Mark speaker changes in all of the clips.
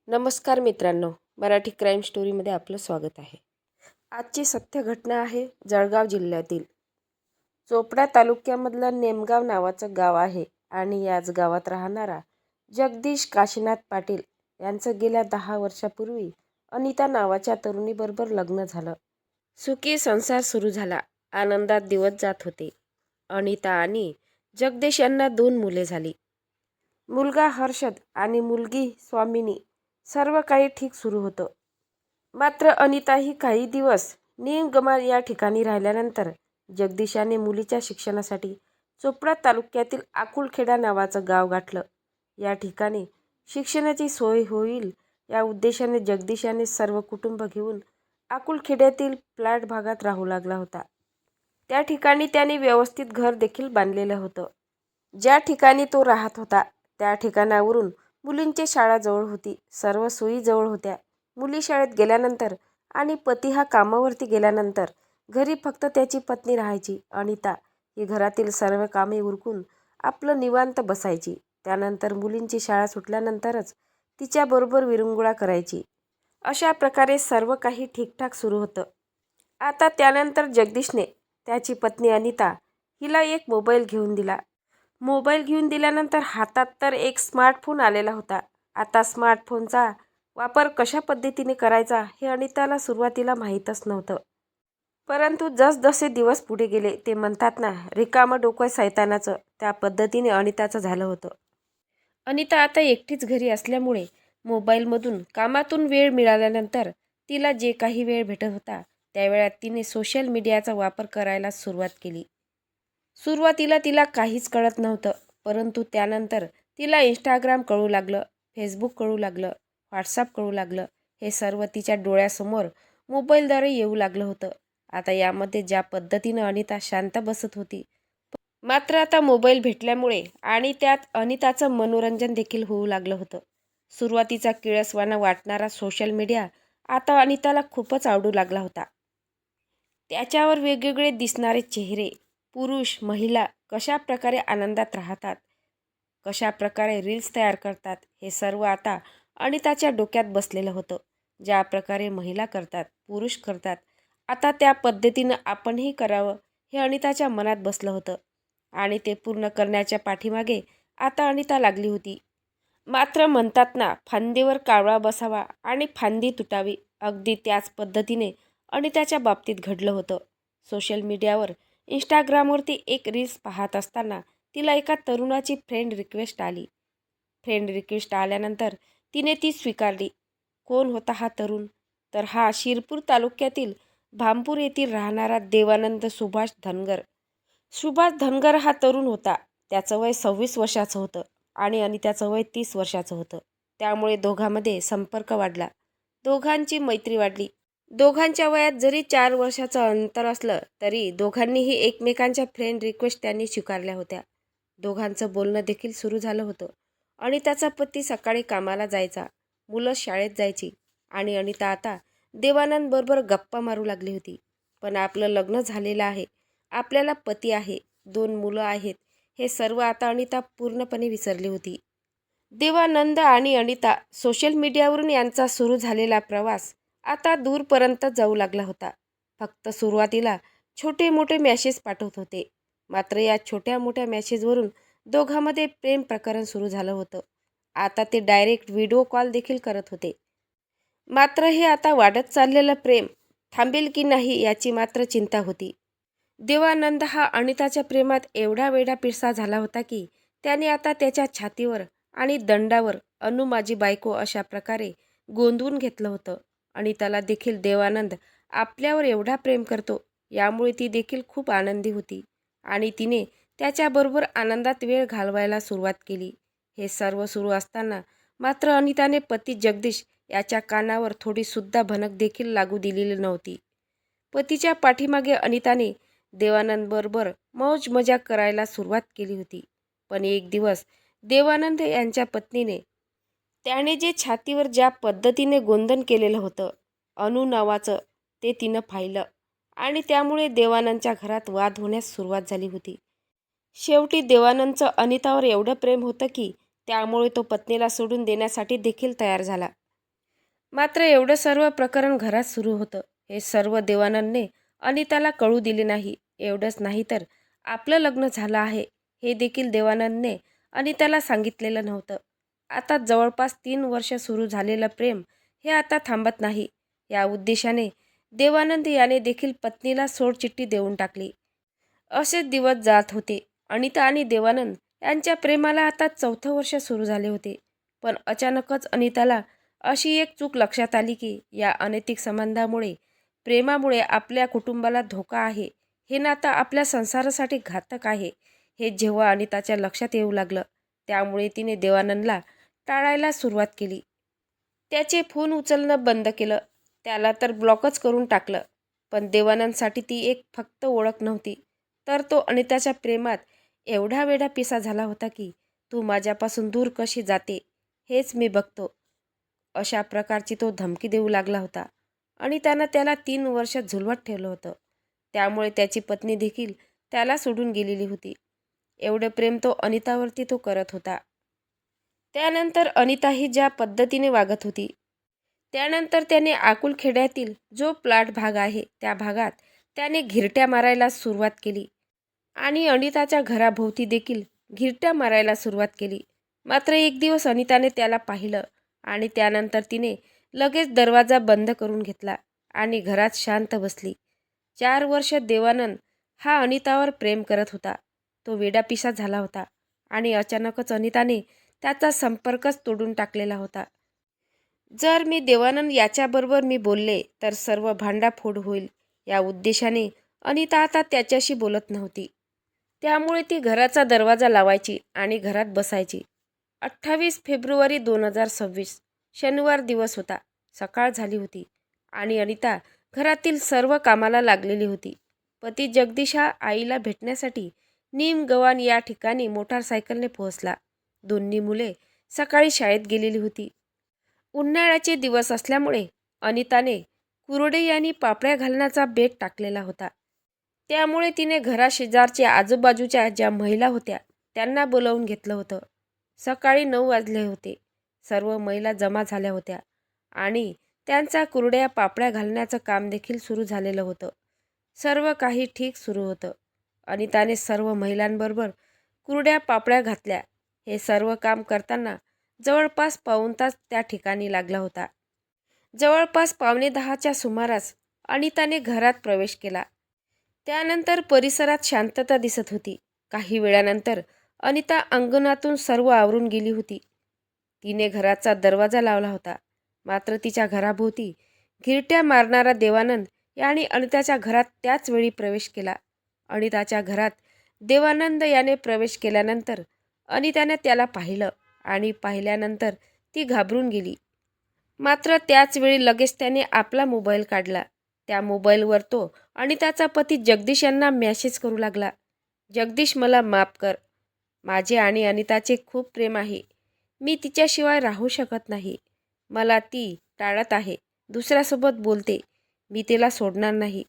Speaker 1: नमस्कार मित्रांनो, मराठी क्राईम स्टोरीमध्ये आपलं स्वागत आहे. आजची सत्य घटना आहे जळगाव जिल्ह्यातील चोपडा तालुक्यामधलं नेमगाव नावाचं गाव आहे आणि याच गावात राहणारा जगदीश काशीनाथ पाटील यांचं गेल्या 10 वर्षापूर्वी अनिता नावाच्या तरुणीबरोबर लग्न झालं. सुखी संसार सुरू झाला. आनंदात दिवस जात होते. अनिता आणि जगदीश यांना 2 मुले झाली. मुलगा हर्षद आणि मुलगी स्वामिनी. सर्व काही ठीक सुरू होतं. मात्र अनिता ही काही दिवस निमगमा या ठिकाणी राहिल्यानंतर जगदीशाने मुलीच्या शिक्षणासाठी चोपडा तालुक्यातील आकुलखेडा नावाचं गाव गाठलं. या ठिकाणी शिक्षणाची सोय होईल या उद्देशाने जगदीशाने सर्व कुटुंब घेऊन आकुलखेड्यातील फ्लॅट भागात राहू लागला होता. त्या ठिकाणी त्याने व्यवस्थित घर देखील बांधलेलं होतं. ज्या ठिकाणी तो राहत होता त्या ठिकाणावरून मुलींची शाळा जवळ होती. सर्व सोयी जवळ होत्या. मुली शाळेत गेल्यानंतर आणि पती हा कामावरती गेल्यानंतर घरी फक्त त्याची पत्नी राहायची. अनिता ही घरातील सर्व कामे उरकून आपलं निवांत बसायची. त्यानंतर मुलींची शाळा सुटल्यानंतरच तिच्याबरोबर विरंगुळा करायची. अशा प्रकारे सर्व काही ठीकठाक सुरू होतं. आता त्यानंतर जगदीशने त्याची पत्नी अनिता हिला एक मोबाईल घेऊन दिला. मोबाईल घेऊन दिल्यानंतर हातात तर एक स्मार्टफोन आलेला होता. आता स्मार्टफोनचा वापर कशा पद्धतीने करायचा हे अनिताला सुरुवातीला माहीतच नव्हतं. परंतु जसजसे दिवस पुढे गेले ते म्हणतात ना, रिकामं डोकं सैतानाचं, त्या पद्धतीने अनिताचं झालं होतं. अनिता आता एकटीच घरी असल्यामुळे मोबाईलमधून कामातून वेळ मिळाल्यानंतर तिला जे काही वेळ भेटत होता त्या वेळात तिने सोशल मीडियाचा वापर करायला सुरुवात केली. सुरुवातीला तिला काहीच कळत नव्हतं, परंतु त्यानंतर तिला इंस्टाग्राम कळू लागलं, फेसबुक कळू लागलं, व्हॉट्सअप कळू लागलं. हे सर्व तिच्या डोळ्यासमोर मोबाईलद्वारे येऊ लागलं होतं. आता यामध्ये ज्या पद्धतीनं अनिता शांत बसत होती, मात्र आता मोबाईल भेटल्यामुळे आणि त्यात अनिताचं मनोरंजन देखील होऊ लागलं होतं. सुरुवातीचा किळसवाणा वाटणारा सोशल मीडिया आता अनिताला खूपच आवडू लागला होता. त्याच्यावर वेगवेगळे दिसणारे चेहरे, पुरुष महिला कशा प्रकारे आनंदात राहतात, कशा प्रकारे रील्स तयार करतात, हे सर्व आता अनिताच्या डोक्यात बसलेलं होतं. ज्या प्रकारे महिला करतात, पुरुष करतात, आता त्या पद्धतीनं आपणही करावं हे अनिताच्या मनात बसलं होतं आणि ते पूर्ण करण्याच्या पाठीमागे आता अनिता लागली होती. मात्र म्हणतात ना, फांदीवर कावळा बसावा आणि फांदी तुटावी, अगदी त्याच पद्धतीने अनिताच्या बाबतीत घडलं होतं. सोशल मीडियावर इंस्टाग्रामवरती एक रील्स पाहत असताना तिला एका तरुणाची फ्रेंड रिक्वेस्ट आली. फ्रेंड रिक्वेस्ट आल्यानंतर तिने ती स्वीकारली. कोण होता हा तरुण? तर हा शिरपूर तालुक्यातील भामपूर येथील राहणारा देवानंद सुभाष धनगर. सुभाष धनगर हा तरुण होता. त्याचं वय 26 वर्षाचं होतं आणि अनिताचं वय 30 वर्षाचं होतं. त्यामुळे दोघांमध्ये संपर्क वाढला, दोघांची मैत्री वाढली. दोघांच्या वयात जरी 4 वर्षाचं अंतर असलं तरी दोघांनीही एकमेकांच्या फ्रेंड रिक्वेस्ट त्यांनी स्वीकारल्या होत्या. दोघांचं बोलणं देखील सुरू झालं होतं. अनिताचा पती सकाळी कामाला जायचा, मुलं शाळेत जायची आणि अनिता आता देवानंद बरोबर गप्पा मारू लागली होती. पण आपलं लग्न झालेलं आहे, आपल्याला पती आहे, 2 मुलं आहेत, हे सर्व आता अनिता पूर्णपणे विसरली होती. देवानंद आणि अनिता सोशल मीडियावरून यांचा सुरू झालेला प्रवास आता दूरपर्यंत जाऊ लागला होता. फक्त सुरुवातीला छोटे मोठे मॅसेज पाठवत होते. मात्र या छोट्या मोठ्या मॅसेजवरून दोघांमध्ये प्रेम प्रकरण सुरू झालं होतं. आता ते डायरेक्ट व्हिडिओ कॉल देखील करत होते. मात्र हे आता वाढत चाललेलं प्रेम थांबेल की नाही याची मात्र चिंता होती. देवानंद हा अनिताच्या प्रेमात एवढा वेडापिसा झाला होता की त्याने आता त्याच्या छातीवर आणि दंडावर अनु माझी बायको अशा प्रकारे गोंधवून घेतलं होतं. अनिताला देखील देवानंद आपल्यावर एवढा प्रेम करतो यामुळे ती देखील खूप आनंदी होती आणि तिने त्याच्याबरोबर आनंदात वेळ घालवायला सुरुवात केली. हे सर्व सुरू असताना मात्र अनिताने पती जगदीश याच्या कानावर थोडीसुद्धा भनक देखील लागू दिलेली नव्हती. पतीच्या पाठीमागे अनिताने देवानंदबरोबर मौज मजा करायला सुरुवात केली होती. पण एक दिवस देवानंद यांच्या पत्नीने त्याने जे छातीवर ज्या पद्धतीने गोंधन केलेलं होतं अनु नावाचं, ते तिनं पाहिलं आणि त्यामुळे देवानंदच्या घरात वाद होण्यास सुरुवात झाली होती. शेवटी देवानंदचं अनितावर एवढं प्रेम होतं की त्यामुळे तो पत्नीला सोडून देण्यासाठी देखील तयार झाला. मात्र एवढं सर्व प्रकरण घरात सुरू होतं हे सर्व देवानंदने अनिताला कळू दिले नाही. एवढंच नाही तर आपलं लग्न झालं आहे हे देखील देवानंदने अनिताला सांगितलेलं नव्हतं. आता जवळपास 3 वर्ष सुरू झालेलं प्रेम हे आता थांबत नाही. या उद्देशाने देवानंद याने देखील पत्नीला सोडचिठ्ठी देऊन टाकली. असेच दिवस जात होते. अनिता आणि देवानंद यांच्या प्रेमाला आता 4थं वर्ष सुरू झाले होते. पण अचानकच अनिताला अशी एक चूक लक्षात आली की या अनैतिक संबंधामुळे, प्रेमामुळे आपल्या कुटुंबाला धोका आहे. हे नातं आपल्या संसारासाठी घातक आहे हे जेव्हा अनिताच्या लक्षात येऊ लागलं, त्यामुळे तिने देवानंदला टाळायला सुरुवात केली. त्याचे फोन उचलणं बंद केलं, त्याला तर ब्लॉकच करून टाकलं. पण देवानंदसाठी ती एक फक्त ओळख नव्हती, तर तो अनिताच्या प्रेमात एवढा वेडापिसा झाला होता की तू माझ्यापासून दूर कशी जाते हेच मी बघतो, अशा प्रकारची तो धमकी देऊ लागला होता. आणि त्यानं त्याला 3 वर्ष झुलवत ठेवलं होतं. त्यामुळे त्याची पत्नी देखील त्याला सोडून गेलेली होती. एवढं प्रेम तो अनितावरती तो करत होता. त्यानंतर अनिता ही ज्या पद्धतीने वागत होती, त्यानंतर त्याने आकुलखेड्यातील जो प्लॉट भाग आहे त्या भागात त्याने घिरट्या मारायला सुरुवात केली आणि अनिताच्या घराभोवती देखील घिरट्या मारायला सुरुवात केली. मात्र एक दिवस अनिताने त्याला पाहिलं आणि त्यानंतर तिने लगेच दरवाजा बंद करून घेतला आणि घरात शांत बसली. 4 वर्ष देवानंद हा अनितावर प्रेम करत होता. तो वेडापिसा झाला होता आणि अचानकच अनिताने त्याचा संपर्कच तोडून टाकलेला होता. जर देवानंद याच्याबरोबर बोलले तर सर्व भांडाफोड होईल, या उद्देशाने अनिता आता त्याच्याशी बोलत नव्हती. त्यामुळे ती घराचा दरवाजा लावायची आणि घरात बसायची. 28 फेब्रुवारी 2026 शनिवार दिवस होता. सकाळ झाली होती आणि अनिता घरातील सर्व कामाला लागलेली होती. पती जगदीश हा आईला भेटण्यासाठी निमगव्हाण या ठिकाणी मोटारसायकलने पोहोचला. दोन्ही मुले सकाळी शाळेत गेलेली होती. उन्हाळ्याचे दिवस असल्यामुळे अनिताने कुरडई आणि पापड्या घालण्याचा बेत टाकलेला होता. त्यामुळे तिने घराशेजारच्या आजूबाजूच्या ज्या महिला होत्या त्यांना बोलावून घेतलं होतं. सकाळी 9 वाजले होते. सर्व महिला जमा झाल्या होत्या आणि त्यांचा कुरड्या पापड्या घालण्याचं काम देखील सुरू झालेलं होतं. सर्व काही ठीक सुरू होतं. अनिताने सर्व महिलांबरोबर कुरड्या पापड्या घातल्या. हे सर्व काम करताना जवळपास पाऊण तास त्या ठिकाणी लागला होता. जवळपास 9:45च्या सुमारास अनिताने घरात प्रवेश केला. त्यानंतर परिसरात शांतता दिसत होती. काही वेळानंतर अनिता अंगणातून सर्व आवरून गेली होती. तिने घराचा दरवाजा लावला होता. मात्र तिच्या घराभोवती घिरट्या मारणारा देवानंद याने अनिताच्या घरात त्याच वेळी प्रवेश केला. अनिताच्या घरात देवानंद याने प्रवेश केल्यानंतर अनिताने त्याला पाहिलं आणि पाहिल्यानंतर ती घाबरून गेली. मात्र त्याच वेळी लगेच त्याने आपला मोबाईल काढला. त्या मोबाईलवर तो अनिताचा पती जगदीश यांना मेसेज करू लागला. जगदीश, मला माफ कर. माझे आणि अनिताचे खूप प्रेम आहे. मी तिच्याशिवाय राहू शकत नाही. मला ती टाळत आहे, दुसऱ्यासोबत बोलते. मी तिला सोडणार नाही.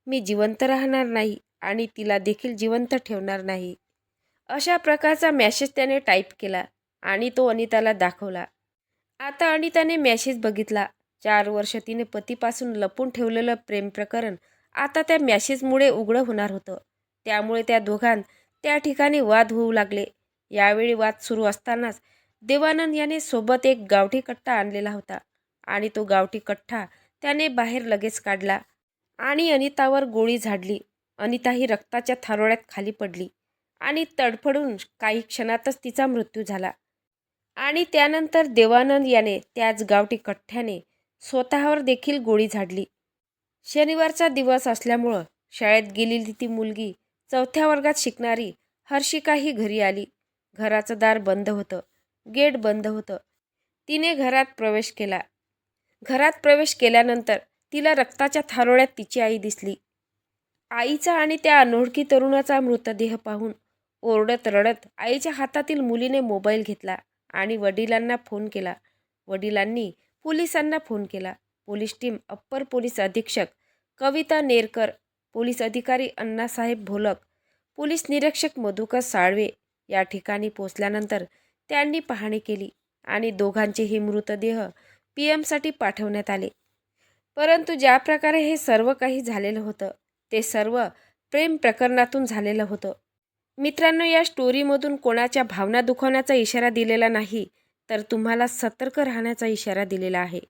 Speaker 1: मी जिवंत राहणार नाही आणि तिला देखील जिवंत ठेवणार नाही. अशा प्रकारचा मेसेज त्याने टाईप केला आणि तो अनिताला दाखवला. आता अनिताने मेसेज बघितला. 4 वर्ष तिने पतीपासून लपून ठेवलेलं प्रेम प्रकरण आता त्या मेसेजमुळे उघडं होणार होतं. त्यामुळे त्या दोघांत त्या ठिकाणी वाद होऊ लागले. यावेळी वाद सुरू असतानाच देवानंद याने सोबत एक गावठी कट्टा आणलेला होता आणि तो गावठी कट्टा त्याने बाहेर लगेच काढला आणि अनितावर गोळी झाडली. अनिता ही रक्ताच्या थारोळ्यात खाली पडली आणि तडफडून काही क्षणातच तिचा मृत्यू झाला. आणि त्यानंतर देवानंद याने त्याच गावठी कट्ट्याने स्वतःवर देखील गोळी झाडली. शनिवारचा दिवस असल्यामुळं शाळेत गेलेली ती मुलगी 4थ्या वर्गात शिकणारी हर्षिका ही घरी आली. घराचं दार बंद होतं, गेट बंद होतं. तिने घरात प्रवेश केला. घरात प्रवेश केल्यानंतर तिला रक्ताच्या थारोळ्यात तिची आई दिसली. आईचा आणि त्या अनोळखी तरुणाचा मृतदेह पाहून ओरडत रडत आईच्या हातातील मुलीने मोबाईल घेतला आणि वडिलांना फोन केला. वडिलांनी पोलिसांना फोन केला. पोलीस टीम अप्पर पोलीस अधीक्षक कविता नेरकर, पोलीस अधिकारी अण्णासाहेब भोलक, पोलीस निरीक्षक मधुकर साळवे या ठिकाणी पोचल्यानंतर त्यांनी पाहणी केली आणि दोघांचेही मृतदेह PM साठी पाठवण्यात आले. परंतु ज्या प्रकारे हे सर्व काही झालेलं होतं ते सर्व प्रेम प्रकरणातून झालेलं होतं. मित्रांनो, या स्टोरीमधून कोणाच्या भावना दुखवण्याचा इशारा दिलेला नाही, तर तुम्हाला सतर्क राहण्याचा इशारा दिलेला आहे.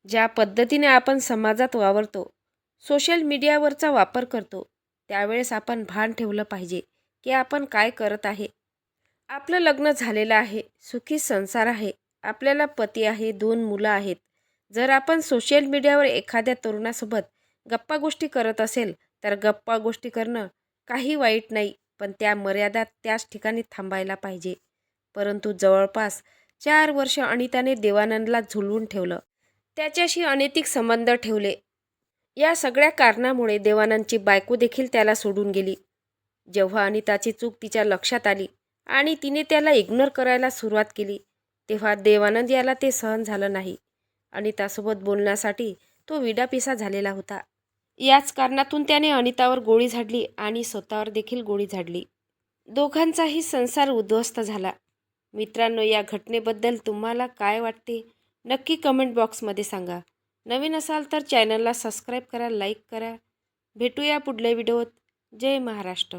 Speaker 1: ज्या पद्धतीने आपण समाजात वावरतो, सोशल मीडियावरचा वापर करतो, त्यावेळेस आपण भान ठेवलं पाहिजे की आपण काय करत आहे. आपलं लग्न झालेलं आहे, सुखी संसार आहे, आपल्याला पती आहे, 2 मुलं आहेत. जर आपण सोशल मीडियावर एखाद्या तरुणासोबत गप्पा गोष्टी करत असेल तर गप्पा गोष्टी करणं काही वाईट नाही, पण त्या मर्यादात त्याच ठिकाणी थांबायला पाहिजे. परंतु जवळपास 4 वर्ष अनिताने देवानंदला झुलवून ठेवलं, त्याच्याशी अनैतिक संबंध ठेवले. या सगळ्या कारणामुळे देवानंदची बायको देखील त्याला सोडून गेली. जेव्हा अनिताची चूक तिच्या लक्षात आली आणि तिने त्याला इग्नोर करायला सुरुवात केली, तेव्हा देवानंद याला ते सहन झालं नाही. अनितासोबत बोलण्यासाठी तो विडापिसा झालेला होता. याच कारणातून त्याने अनितावर गोळी झाडली आणि स्वतःवर देखील गोळी झाडली. दोघांचाही संसार उद्ध्वस्त झाला. मित्रांनो, या घटनेबद्दल तुम्हाला काय वाटते नक्की कमेंट बॉक्समध्ये सांगा. नवीन असाल तर चॅनलला सबस्क्राईब करा, लाईक करा. भेटूया पुढल्या व्हिडिओत. जय महाराष्ट्र.